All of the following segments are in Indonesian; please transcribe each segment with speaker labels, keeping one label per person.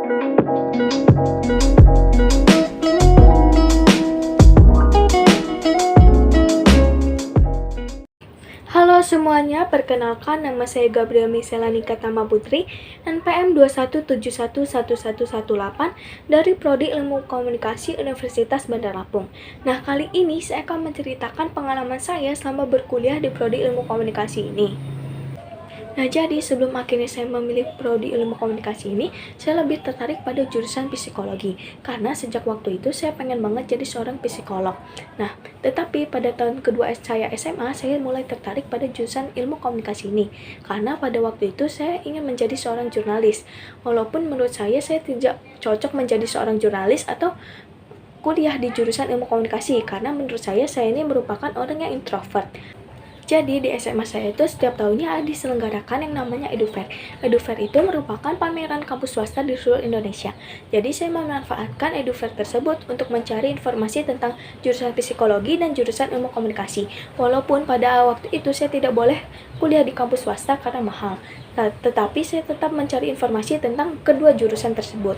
Speaker 1: Halo semuanya, perkenalkan nama saya Gabriel Misela Nikatama Putri, NPM 217111118 dari Prodi Ilmu Komunikasi Universitas Bandar Lampung. Nah, kali ini saya akan menceritakan pengalaman saya selama berkuliah di Prodi Ilmu Komunikasi ini. Nah, jadi sebelum akhirnya saya memilih prodi ilmu komunikasi ini, saya lebih tertarik pada jurusan psikologi. Karena sejak waktu itu saya pengen banget jadi seorang psikolog. Nah, tetapi pada tahun kedua saya SMA, saya mulai tertarik pada jurusan ilmu komunikasi ini. Karena pada waktu itu saya ingin menjadi seorang jurnalis. Walaupun menurut saya tidak cocok menjadi seorang jurnalis atau kuliah di jurusan ilmu komunikasi. Karena menurut saya ini merupakan orang yang introvert. Jadi di SMA saya itu setiap tahunnya diselenggarakan yang namanya EduFair. EduFair itu merupakan pameran kampus swasta di seluruh Indonesia. Jadi saya memanfaatkan EduFair tersebut untuk mencari informasi tentang jurusan psikologi dan jurusan ilmu komunikasi. Walaupun pada waktu itu saya tidak boleh kuliah di kampus swasta karena mahal. Tetapi saya tetap mencari informasi tentang kedua jurusan tersebut.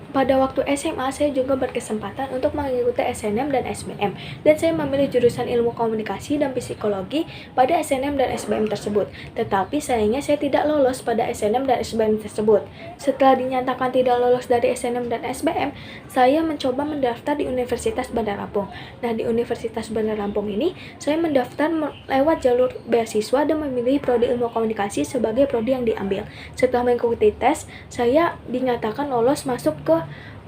Speaker 1: Pada waktu SMA, saya juga berkesempatan untuk mengikuti SNM dan SBM, dan saya memilih jurusan ilmu komunikasi dan psikologi pada SNM dan SBM tersebut. Tetapi sayangnya saya tidak lolos pada SNM dan SBM tersebut. Setelah dinyatakan tidak lolos dari SNM dan SBM, saya mencoba mendaftar di Universitas Bandar Lampung. Nah, di Universitas Bandar Lampung ini, saya mendaftar lewat jalur beasiswa dan memilih prodi ilmu komunikasi sebagai prodi yang diambil. Setelah mengikuti tes, saya dinyatakan lolos masuk ke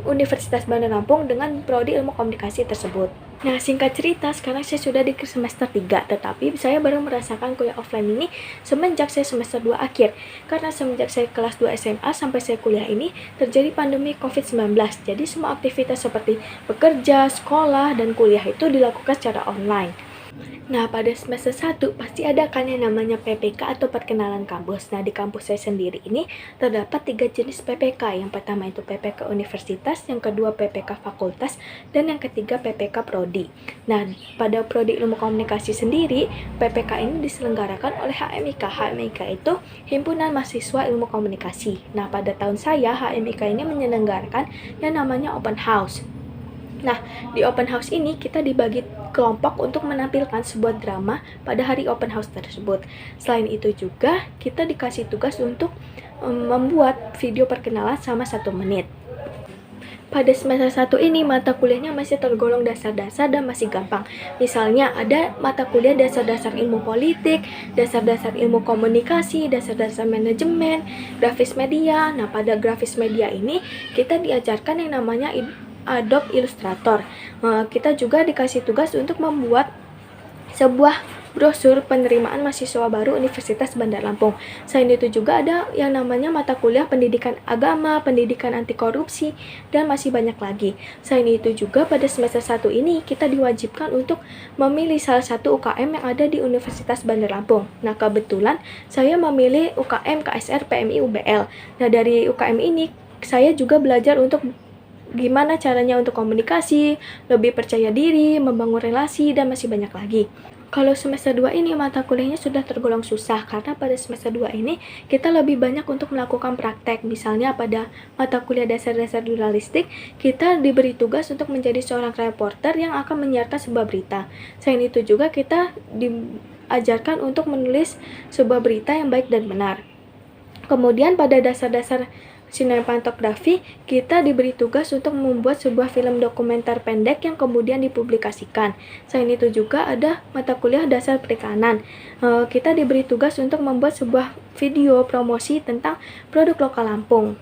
Speaker 1: Universitas Bandar Lampung dengan prodi ilmu komunikasi tersebut. Nah, singkat cerita, sekarang saya sudah di semester 3, tetapi saya baru merasakan kuliah offline ini semenjak saya semester 2 akhir. Karena semenjak saya kelas 2 SMA sampai saya kuliah ini, terjadi pandemi COVID-19. Jadi semua aktivitas seperti bekerja, sekolah, dan kuliah itu dilakukan secara online. Nah, pada semester 1 pasti ada kan yang namanya PPK atau perkenalan kampus. Nah, di kampus saya sendiri ini terdapat 3 jenis PPK. Yang pertama itu PPK universitas, yang kedua PPK fakultas, dan yang ketiga PPK prodi. Nah, pada prodi ilmu komunikasi sendiri, PPK ini diselenggarakan oleh HMIK. HMIK itu Himpunan Mahasiswa Ilmu Komunikasi. Nah, pada tahun saya, HMIK ini menyelenggarakan yang namanya open house. Nah, di open house ini kita dibagi kelompok untuk menampilkan sebuah drama pada hari open house tersebut. Selain itu juga, kita dikasih tugas untuk membuat video perkenalan selama 1 menit. Pada semester 1 ini, mata kuliahnya masih tergolong dasar-dasar dan masih gampang. Misalnya, ada mata kuliah dasar-dasar ilmu politik, dasar-dasar ilmu komunikasi, dasar-dasar manajemen, grafis media. Nah, pada grafis media ini, kita diajarkan yang namanya Adobe Illustrator. Kita juga dikasih tugas untuk membuat sebuah brosur penerimaan mahasiswa baru Universitas Bandar Lampung. Selain itu juga ada yang namanya mata kuliah pendidikan agama, pendidikan anti korupsi, dan masih banyak lagi. Selain itu juga pada semester 1 ini kita diwajibkan untuk memilih salah satu UKM yang ada di Universitas Bandar Lampung. Nah, kebetulan saya memilih UKM KSR PMI UBL. Nah, dari UKM ini saya juga belajar untuk gimana caranya untuk komunikasi, lebih percaya diri, membangun relasi, dan masih banyak lagi. Kalau semester 2 ini mata kuliahnya sudah tergolong susah karena pada semester 2 ini kita lebih banyak untuk melakukan praktek. Misalnya pada mata kuliah dasar-dasar jurnalistik, kita diberi tugas untuk menjadi seorang reporter yang akan menyiarkan sebuah berita. Selain itu juga kita diajarkan untuk menulis sebuah berita yang baik dan benar. Kemudian pada dasar-dasar sinematografi, kita diberi tugas untuk membuat sebuah film dokumenter pendek yang kemudian dipublikasikan. Selain itu juga ada mata kuliah dasar perikanan. Kita diberi tugas untuk membuat sebuah video promosi tentang produk lokal Lampung.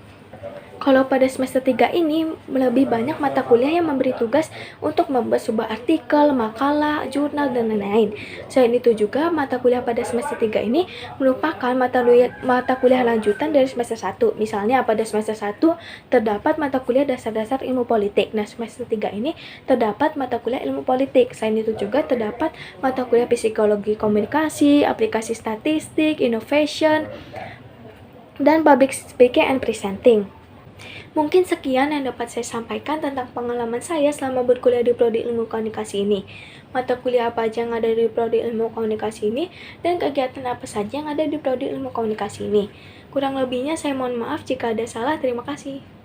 Speaker 1: Kalau pada semester 3 ini lebih banyak mata kuliah yang memberi tugas untuk membuat sebuah artikel, makalah, jurnal, dan lain-lain. Selain itu juga mata kuliah pada semester 3 ini merupakan mata kuliah lanjutan dari semester 1. Misalnya pada semester 1 terdapat mata kuliah dasar-dasar ilmu politik. Nah, semester 3 ini terdapat mata kuliah ilmu politik. Selain itu juga terdapat mata kuliah psikologi komunikasi, aplikasi statistik, innovation, dan public speaking and presenting. Mungkin sekian yang dapat saya sampaikan tentang pengalaman saya selama berkuliah di Prodi Ilmu Komunikasi ini. Mata kuliah apa aja yang ada di Prodi Ilmu Komunikasi ini, dan kegiatan apa saja yang ada di Prodi Ilmu Komunikasi ini. Kurang lebihnya saya mohon maaf jika ada salah. Terima kasih.